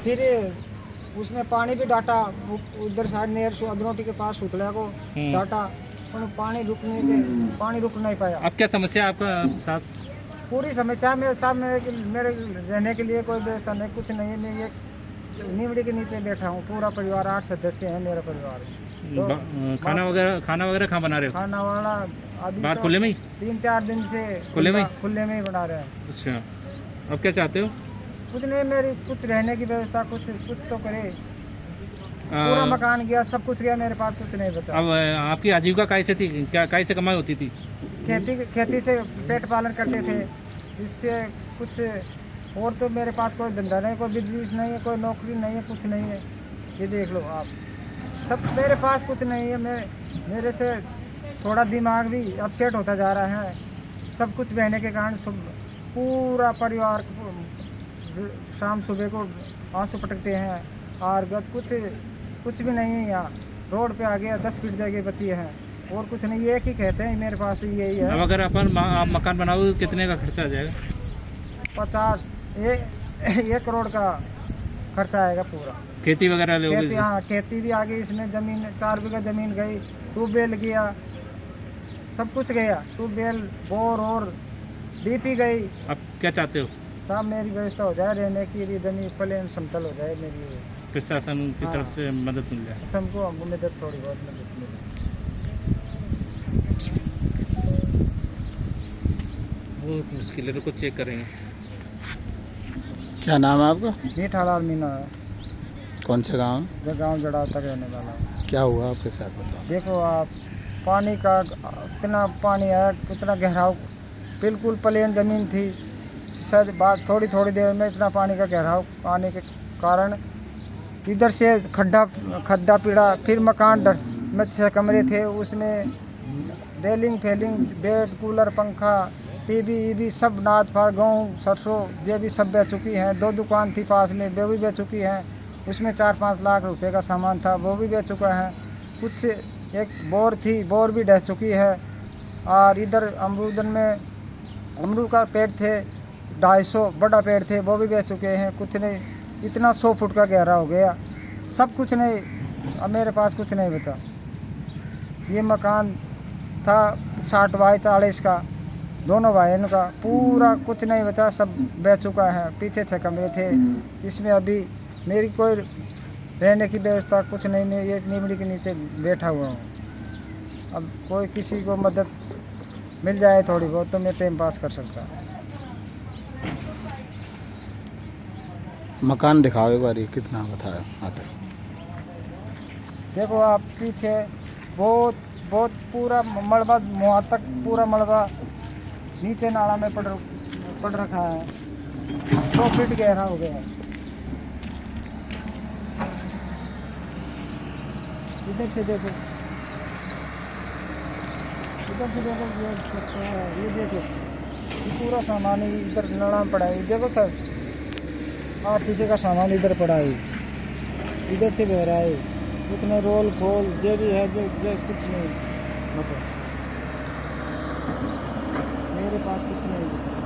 फिर उसने पानी भी डाटा, उधर साइड नेर अदनोटी के पास सुतला को डाटा, पर पानी रुक नहीं पाया। अब क्या समस्या है आपका साथ? पूरी समस्या में साहब मेरे रहने के लिए कोई व्यवस्था नहीं, कुछ नहीं है। मैं ये नीमड़ी के नीचे बैठा हूँ, पूरा परिवार 8 सदस्य है मेरा परिवार। तो खाना वगैरह कहाँ बना रहे हो? खाना वाला अभी बाहर तो खुले में ही? 3-4 दिन से खुले में ही बना रहे हैं। अच्छा, अब क्या चाहते हो? कुछ नहीं, मेरी कुछ रहने की व्यवस्था कुछ तो करे। पूरा मकान गया, सब कुछ गया, मेरे पास कुछ नहीं बचा। अब आपकी आजीविका कैसे थी? क्या कैसे कमाई होती थी? खेती से पेट पालन करते थे, इससे कुछ और तो मेरे पास कोई धंधा नहीं, कोई बिजनेस नहीं है, कोई नौकरी नहीं है, कुछ नहीं है। ये देख लो आप, सब मेरे पास कुछ नहीं है। मेरे से थोड़ा दिमाग भी अपसेट होता जा रहा है। सब कुछ बहने के कारण सब पूरा परिवार शाम सुबह को आंसू पटकते हैं। और कुछ भी नहीं है यहाँ। रोड पे आ गया, 10 फीट जगह बची है और कुछ नहीं। एक ही कहते हैं मेरे पास तो यही है। अब अगर अपन आप मकान बनाओ कितने का खर्चा आ जाएगा? 1 करोड़ का खर्चा आएगा पूरा। खेती वगैरह लोगे? हाँ, खेती भी आ गई इसमें। जमीन 4 बीघा जमीन गई, ट्यूबवेल गया, सब कुछ गया। ट्यूबवेल, बोर और डीपी गई। अब क्या चाहते हो? साहब मेरी व्यवस्था हो जाए, रहने की लिए जमीन प्लेन समतल हो जाए मेरी। प्रशासन की तरफ से मदद मिल जाए। हमको मदद, थोड़ी बहुत मदद मिले। बहुत मुश्किल है, तो कुछ चेक करेंगे। क्या नाम है आपका? मीठालाल मीना है। कौन से गांव? जो गाँव जड़ा तक रहने वाला है। क्या हुआ आपके साथ बताओ? देखो आप, पानी का इतना पानी है, इतना गहराव, बिल्कुल प्लेन ज़मीन थी। शायद बात थोड़ी देर में इतना पानी का गहराव आने के कारण इधर से खड्डा पीड़ा। फिर मकान में 6 कमरे थे, उसमें रेलिंग फेलिंग, बेड, कूलर, पंखा, टीवी सब नाद फाद, गेहूँ सरसों ये भी सब बेच चुकी हैं। 2 दुकान थी पास में, वो भी बेच चुकी हैं। उसमें 4-5 लाख रुपए का सामान था, वो भी बेच चुका है। कुछ एक बोर थी, बोर भी ढह चुकी है। और इधर अमरूदन में अमरूद का पेड़ थे 250 बड़ा पेड़ थे, वो भी बेच चुके हैं। कुछ नहीं, इतना 100 फुट का गहरा हो गया, सब कुछ नहीं। अब मेरे पास कुछ नहीं बचा। ये मकान था 60 बाई 40 का, दोनों भाइयों का, पूरा कुछ नहीं बचा, सब बेच चुका है। पीछे 6 कमरे थे, इसमें अभी मेरी कोई रहने की व्यवस्था कुछ नहीं। मैं ये नीमड़ी के नीचे बैठा हुआ हूँ। अब कोई किसी को मदद मिल जाए थोड़ी बहुत तो मैं टाइम पास कर सकता हूँ। मकान दिखाओ एक बार, ये कितना बताया आता? देखो आप, पीछे बहुत पूरा मलबा, मुँह तक पूरा मलबा नीचे नाला में पड़ रखा है। 2 फीट गहरा हो गया है। इधर से देखो, ये देखो, ये पूरा सामान इधर नाला में पड़ा है। देखो सर, और शीशे का सामान इधर पड़ा है, इधर से बह रहा है। कुछ नहीं, रोल खोल ये भी है, जो कुछ नहीं मतलब मेरे पास कुछ नहीं बचा।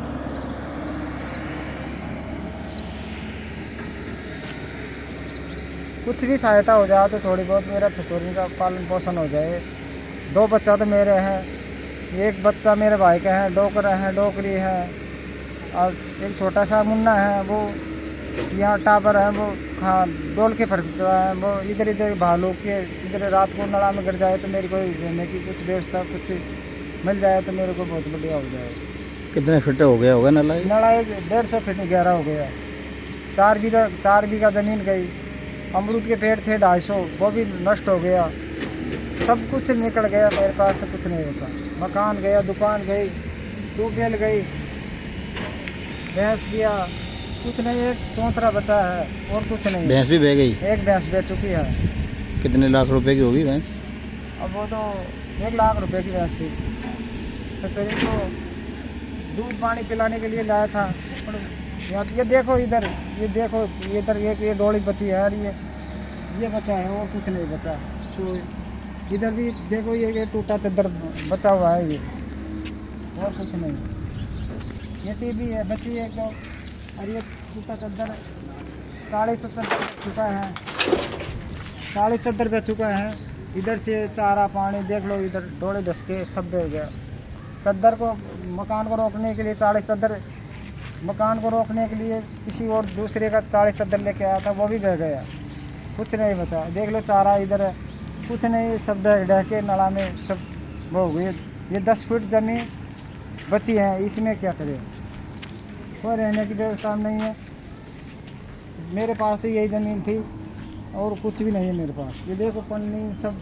कुछ भी सहायता हो जाए तो थोड़ी बहुत मेरा ठिठुरनी का पालन पोषण हो जाए। 2 बच्चा तो मेरे हैं, 1 बच्चा मेरे भाई का है, डोकरी है, और एक छोटा सा मुन्ना है, वो यहाँ टावर है, वो हाँ डोल के फटता है। वो इधर भालू के इधर रात को नला में गिर जाए तो मेरी कोई रहने की कुछ व्यवस्था कुछ मिल जाए तो मेरे को बहुत बढ़िया हो जाए। कितने फीट हो गया होगा नला? नला 150 फीट गहरा हो गया। 4 बीघा ज़मीन गई। अमरूद के पेड़ थे 250, वो भी नष्ट हो गया। सब कुछ निकल गया, मेरे पास तो कुछ नहीं होता। मकान गया, दुकान गई, ट्यूबवेल गई, भैंस गया, कुछ नहीं। एक चौंतरा बचा है और कुछ नहीं। भैंस भी बह गई? एक भैंस बेच चुकी है। कितने लाख रुपए की होगी भैंस? अब वो तो 1 लाख रुपए की भैंस थी। चचोरी को दूध पानी पिलाने के लिए लाया था। यहाँ ये देखो, इधर ये देखो, इधर ये डोली बची है, और ये बचा है, और कुछ नहीं बचा। सो इधर भी देखो, ये टूटा चद्दर बचा हुआ है, ये और कुछ नहीं। ये टीवी है बची है, और ये टूटा चद्दर 40-70 चुका है, 40-70 पे चुका है। इधर से चारा पानी देख लो, इधर डोले ढसके सब दे गया। चद्दर को मकान को रोकने के लिए 40 चद्दर, मकान को रोकने के लिए किसी और दूसरे का 40 चद्दर लेके आया था, वो भी बह गया, कुछ नहीं बचा। देख लो चारा इधर है, कुछ नहीं, सब ढह के नाला में सब वो हो गई। ये 10 फीट ज़मीन बची है, इसमें क्या करें, कोई रहने की व्यवस्था नहीं है। मेरे पास तो यही ज़मीन थी और कुछ भी नहीं है मेरे पास। ये देखो पन्नी सब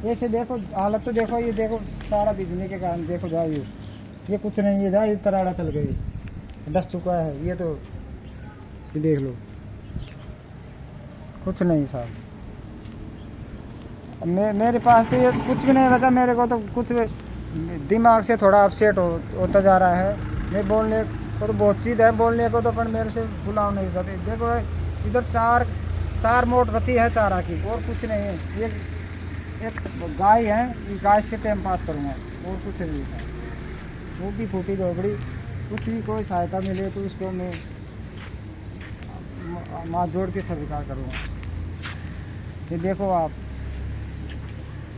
ऐसे, देखो हालत तो देखो, ये देखो सारा बिजली के कारण देखो जाओ, ये कुछ नहीं है, जाओ ये तराड़ा चल गई, डस चुका है। ये तो ये देख लो, कुछ नहीं साहब। मेरे पास तो ये कुछ भी नहीं बचा। मेरे को तो कुछ दिमाग से थोड़ा अपसेट होता जा रहा है। मैं बोलने को तो बहुत चीज़ है बोलने को, तो पर मेरे से बुलाव नहीं करते। देखो इधर चार मोट बची है चारा की, और कुछ नहीं है। एक गाय है, ये गाय से टाइम पास करूँगा और कुछ नहीं है। टूटी फूटी झोपड़ी, कुछ भी कोई सहायता मिले तो उसको मैं माँ जोड़ के स्वीकार करूँगा। ये देखो आप,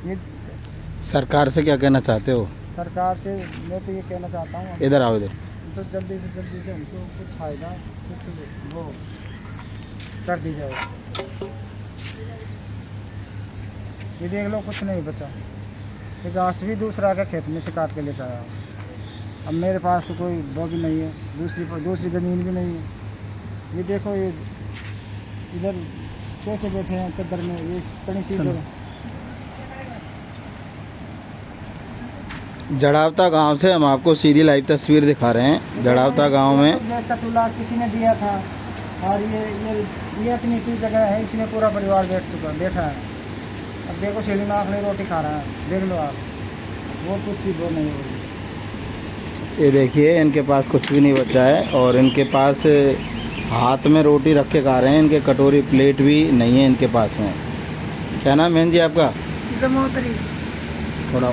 ये सरकार से क्या कहना चाहते हो? सरकार से मैं तो ये कहना चाहता हूँ, इधर आओ, इधर। तो जल्दी से हमको कुछ फायदा, कुछ वो कर दी जाए। ये देख लो कुछ नहीं बचा। ये घास भी दूसरा का खेत में से काट के लेकर आया। अब मेरे पास तो कोई वो भी नहीं है, दूसरी ज़मीन भी नहीं है। ये देखो, ये इधर कैसे बैठे हैं चद्दर में, ये तनी सी जगह। जड़ावता गांव से हम आपको सीधी लाइव तस्वीर दिखा रहे हैं। जड़ावता गांव में गैस का चूल्हा किसी ने दिया था, और ये इतनी सी जगह है, इसमें पूरा परिवार बैठा है। अब देखो सीढ़ी में आखिरी रोटी खा रहा है, देख लो आप, वो कुछ ही वो नहीं हो रही। ये देखिए, इनके पास कुछ भी नहीं बचा है और इनके पास हाथ में रोटी रख के खा रहे हैं। इनके कटोरी प्लेट भी नहीं है इनके पास में। क्या नाम है जी आपका? जमोतरी। थोड़ा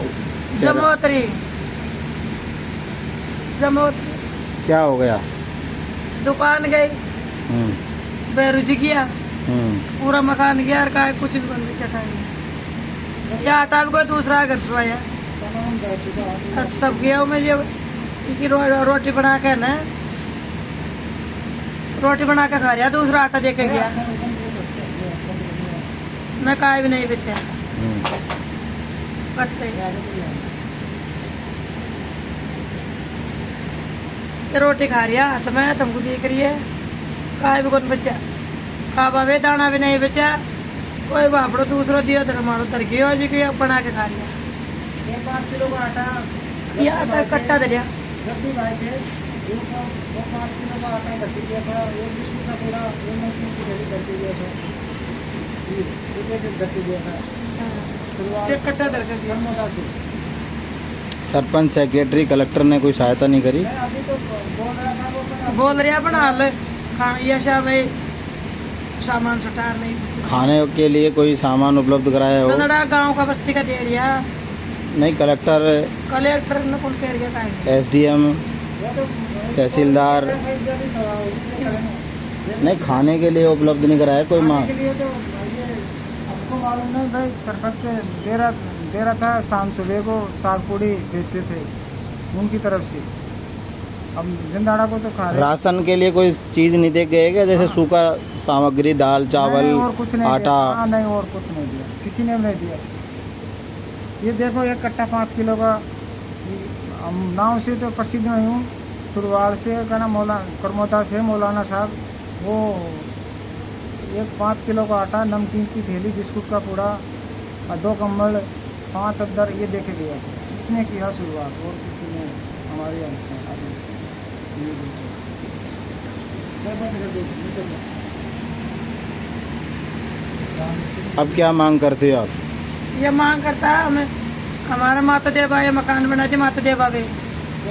जमोतरी। क्या हो गया? दुकान गई, बेरुज गया, पूरा मकान गया, और का कुछ भी बंद चटाई या आटा भी कोई दूसरा घर सुया, और सब गया में जब रोटी बना के ना, रोटी बना के खा रहा, दूसरा आटा दे के गया, मैं काय भी नहीं बेचा रोटी खा रहा तो मैं तुमको देख रही है, काय भी कौन बचा, खावा भी दाना भी नहीं बचा, कोई बापड़ो दूसरो दियो तो मारो तरकी हो जी की बना के खा लिया। 5 किलो का आटा या आटा कट्टा दरिया जब भी भाई थे, वो 5 किलो का आटा भर्ती दिया था, एक बिस्कुट का पूरा की थैली भर्ती दिया था, ये कैसे भर्ती दिया था, एक कट्टा दर कर दिया। मोटा से सरपंच, सेक्रेटरी, कलेक्टर ने कोई सहायता नहीं करी? मैं अभी तो बोल रहा था, वो बोल रहा बना ले खाना, या शाम सामान सटार नहीं, खाने के लिए कोई सामान उपलब्ध कराया हो? कन्नड़ा गांव का बस्ती का दे रिया नहीं, कलेक्टर ने कौन कह रिया का SDM तहसीलदार नहीं, खाने के लिए उपलब्ध नहीं कराया कोई? माँ के लिए तो ये आपको मालूम नहीं भाई, सरपंच दे रहा था, शाम सुबह को साग पूड़ी भेजते थे उनकी तरफ से। अब जिंदाड़ा को तो खा रहे। राशन के लिए कोई चीज नहीं दे गए क्या? जैसे सूखा सामग्री, दाल चावल, नहीं, और कुछ नहीं आटा? दिया। हाँ, नहीं, और कुछ नहीं दिया, किसी ने नहीं दिया। ये देखो एक कट्टा 5 किलो का, हम नाव से तो प्रसिद्ध नहीं हूँ, सुरवाल से का ना करमोदा से मौलाना साहब, वो एक 5 किलो का आटा, नमकीन की थैली, बिस्कुट का पूड़ा और 2 कंबल, 5 चद्दर, ये देखे दिया। इसने किया शुरुआत, और किसी ने हमारे अब क्या मांग करते हो आप? ये मांग करता है हमें, हमारा माता देवा ये मकान बना दे, माता देवा वे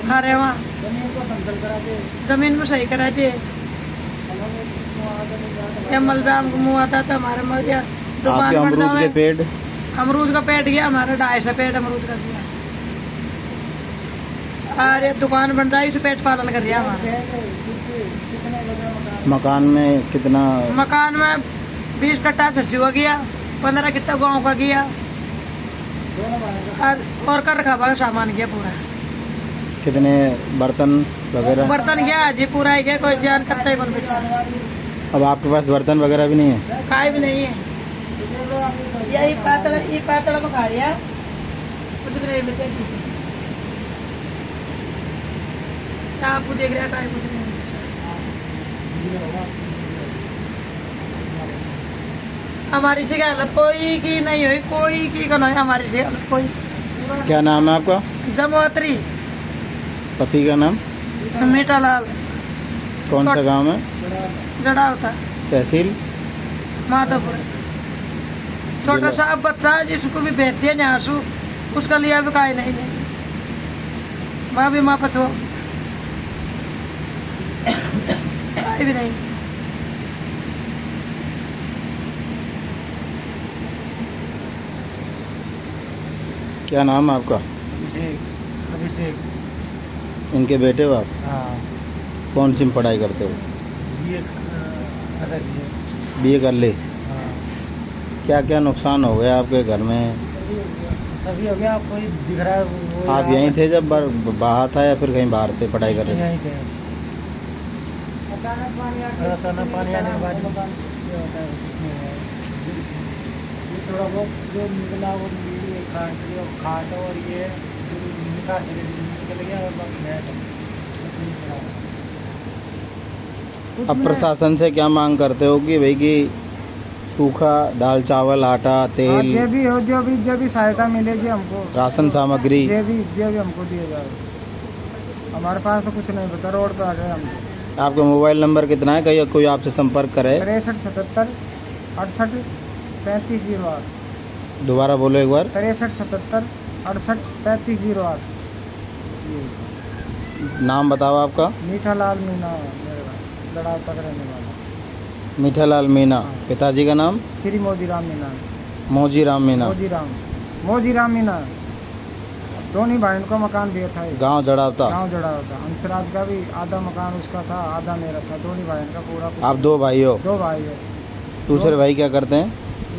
खा रहे वहाँ, जमीन को समतल करा दे, जमीन को सही करा दे। ये मलजाम को मुँह आता था हमारे मर गया, आपके दुकान बढ़ अमरूद के जाए, पेड़? अमरूद का पेट गया हमारा, 250 पेट अमरूद कर दिया। और ये दुकान बन रहा है, इसे पेट पालन कर रहा हमारा। मकान में कितना? मकान में 20 कट्टा सरसों का गया, 15 कट्टा गाँव का गया और कर रखा हुआ सामान गया पूरा। कितने बर्तन वगैरह? बर्तन गया जी पूरा ही गया, कोई जान करता ही कौन बचा। अब आपके पास बर्तन वगैरह भी नहीं है? काय भी नहीं है, यही पातल में खा लिया, कुछ भी नहीं बचा। आपको देख रहा काय कुछ नहीं बचा। हमारी से हालत कोई की नहीं हुई, कोई की का नहीं हमारी से हालत कोई। क्या नाम है आपका? जमोत्री। पति का नाम? मीठा लाल। कौन सा गांव में? जड़ा होता तहसील माधोपुर। छोटा सा बच्चा है जिसको भी भेज दिया न्यासू, उसका लिया भी काय नहीं है। माँ भी माँ पछो काय भी नहीं। क्या नाम है आपका? अभिषेक। इनके बेटे हो आप? हाँ, कौन सी पढ़ाई करते हो? ये बीए कर ली। हाँ, क्या क्या नुकसान हो गया आपके घर में? सभी हो गया। आपको दिख रहा है वो आप यहीं थे जब बाहर था या फिर कहीं बाहर थे पढ़ाई कर रहे थे? यहीं थे। अचानक पानी आने के बाद मकान ये होता है, कुछ नहीं है। ये थोड़ा बहुत जो निकला वो खाट और ये जो निकास निकल गया और बाकी है सब कुछ नहीं निकला। कुछ अब में- प्रशासन से क्या मांग करते हो कि भाई कि सूखा दाल चावल आटा हाँ, तेल जो भी हो, जो भी सहायता मिलेगी हमको, राशन सामग्री जो भी हमको दिया जाए। हमारे पास तो कुछ नहीं बता, रोड पे आ गए हम। आपका मोबाइल नंबर कितना है? कहीं कोई आपसे संपर्क करे? 63 77 68 35 08। दोबारा बोलो एक बार। 63 77 68 35 08। नाम बताओ आपका। मीठा लाल मीना मेरा लड़ाव तक रहने वाला। मीठालाल मीना। पिताजी का नाम? श्री मोदी राम मीना। मौजी राम मीना। मोजी राम मीना। दोनों भाइयों का मकान दिया था। गांव जड़ावता। गाँव जड़ा होता। हंसराज का भी आधा मकान उसका था, आधा मेरा था। दोनों भाइयों का पूरा आप दो भाई हो? दो भाई है। दूसरे भाई क्या करते हैं?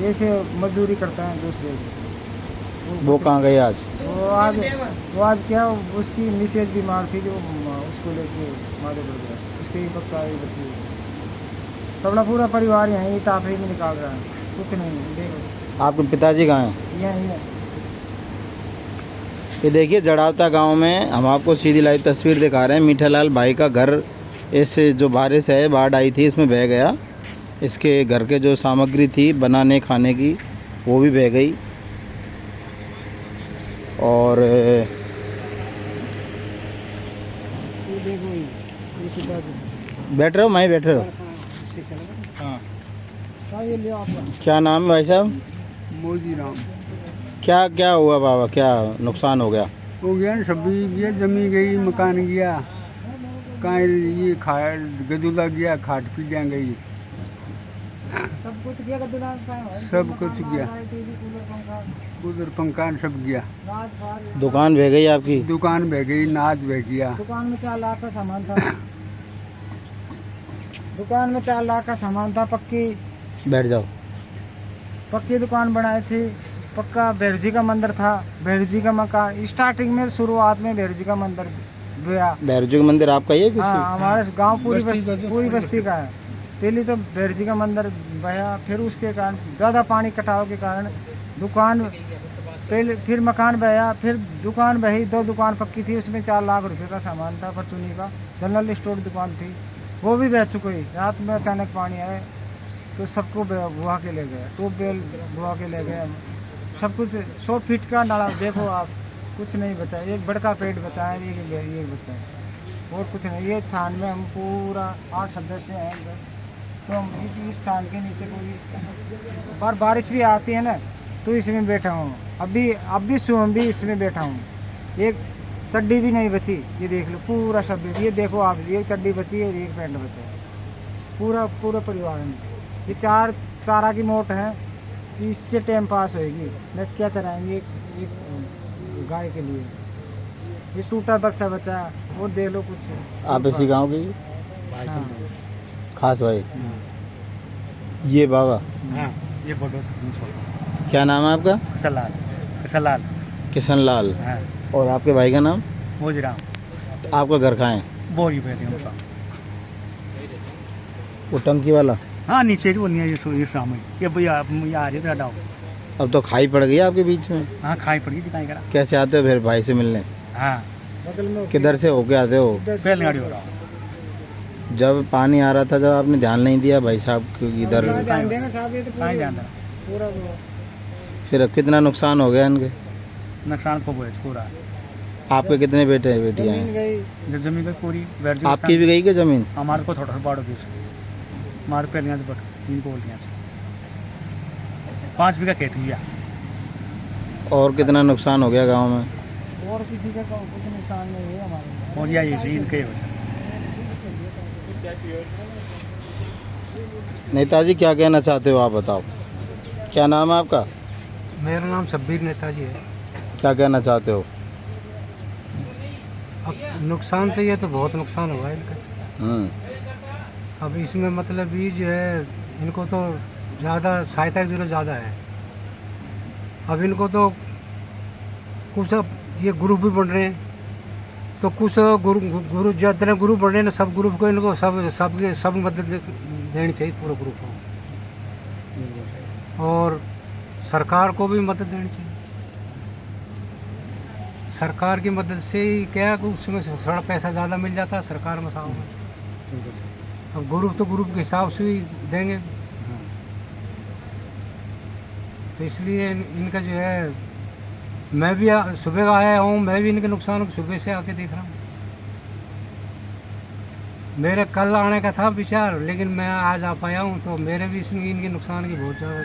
ये से मजदूरी करते हैं दूसरे की। वो कहाँ गए आज? वो आज क्या, उसकी मिसेज बीमार थी जो उसको लेके माधोपुर गया। उसके ही बच्चा ही बच्ची सबला पूरा परिवार यहीं टाफरी में निकाल रहा है। कुछ नहीं देखो। आपके पिताजी कहाँ हैं? यहीं है। ये देखिए जड़ावता गांव में हम आपको सीधी लाइव तस्वीर दिखा रहे हैं। मीठालाल भाई का घर इस जो बारिश है, बाढ़ आई थी, इसमें बह गया। इसके घर के जो सामग्री थी बनाने खाने की वो भी बह गई। और बैठ रहे हो? मैं बैठ रहे हो? हाँ, ये लियो आपका। क्या नाम है भाई साहब? मोदी राम। क्या क्या हुआ बाबा? क्या नुकसान हो गया? हो गया ना, सब ये जमी गई, मकान गया, कहाँ ये गदुला गया, खाट पी गई, सब कुछ गया। सब कुछ गया। कूलर पंखा सब गया। दुकान बह गई आपकी? दुकान बह गई, नाच बह गया। दुकान में 4 लाख का सामान था। दुकान में 4 लाख का सामान था। बैठ जाओ। पक्की दुकान बनाई थी। पक्का भैरू जी का मंदिर था। भैरू जी का मकान स्टार्टिंग में, शुरुआत में भैरू जी का मंदिर गया। भैरू जी का मंदिर आपका ही है? हाँ, हमारे गांव पूरी बस्ती का है। पहले तो भैरू जी का मंदिर बहा, फिर उसके कारण ज़्यादा पानी कटाव के कारण दुकान पहले, फिर मकान बहा, फिर दुकान बही। 2 दुकान पक्की थी, उसमें 4 लाख रुपए का सामान था। परचूनी का जनरल स्टोर दुकान थी, वो भी बह चुकी। रात में अचानक पानी आए तो सबको बुहा के ले गए। ट्यूबवेल बुहा के ले गए। सब कुछ 100 फीट का नाला देखो आप, कुछ नहीं बचा। एक बड़का पेड़ बचा है, एक बचा है, और कुछ नहीं। ये स्थान में हम पूरा 8 सदस्य हैं, तो हम इस स्थान के नीचे पूरी बार बारिश भी आती है ना, तो इसमें बैठा हूँ। अब भी सुबह भी इसमें बैठा हूँ। एक चड्डी भी नहीं बची, ये देख लो पूरा सब। ये देखो आप, एक चड्डी बची है, एक पैंट बचा है। पूरा परिवार में ये 4 चारा की मोट है, इससे टाइम पास होएगी। मैं क्या तरह ये गाय के लिए ये टूटा बक्सा बचा, वो दे लो कुछ। आप इसी गांव के ही? हाँ। खास भाई। ये बाबा हाँ ये फोटो छोटा क्या नाम है आपका? सलाल सलाल किशन लाल। हाँ और आपके भाई का नाम? मोजराम आपका घर कहाँ है? बोरी पे थे वो टंकी वाला? हाँ नीचे वो नहीं है ये सामने ये भैया आ रही है डाओ। अब तो खाई पड़ गई आपके बीच में। हाँ खाई पड़ी दिखाई करा। कैसे आते हो फिर भाई से मिलने? हाँ बगल में किधर से होके आते हो? बैलगाड़ी हो रहा जब पानी आ रहा था जब आपने ध्यान नहीं दिया भाई साहब को इधर, ध्यान देना साहब, ये तो कहाँ जान रहा पूरा वो। फिर अब कितना नुकसान हो गया इनके? नुकसान को बोले पूरा आपके कितने बेटे बेटियां जमीन हैं? गई, जो जमीन का पूरी बैठ आपकी भी गई क्या जमीन? हमारे को थोड़ा सा बाड़ो बीस हमारे पहलियाँ से बट 3 बोलियाँ से 5 बीघा खेत हुआ। और कितना नुकसान हो गया गांव में? और किसी का कुछ निशान नहीं है हमारे। और या ये इनके हो नेताजी क्या कहना चाहते हो आप बताओ? क्या नाम है आपका? मेरा नाम शब्बीर नेताजी है। क्या कहना चाहते हो? अब नुकसान तो ये तो बहुत नुकसान हुआ है इनका। अब इसमें मतलब ये जो है इनको तो ज़्यादा सहायता की जरूरत ज़्यादा है। अब इनको तो कुछ अब ये ग्रुप भी बन रहे हैं, तो कुछ गुरु जितने ग्रुप बन रहे हैं ना, सब ग्रुप को इनको सब मदद देनी चाहिए पूरे ग्रुप को, और सरकार को भी मदद देनी चाहिए। सरकार की मदद से ही क्या कि उसमें थोड़ा पैसा ज़्यादा मिल जाता है सरकार में साहब। अब ग्रुप तो ग्रुप के हिसाब से ही देंगे, तो इसलिए इनका जो है मैं भी सुबह का आया हूँ, मैं भी इनके नुकसान को सुबह से आके देख रहा हूँ। मेरे कल आने का था विचार, लेकिन मैं आज आ पाया हूँ, तो मेरे भी इनके नुकसान की बहुत ज़्यादा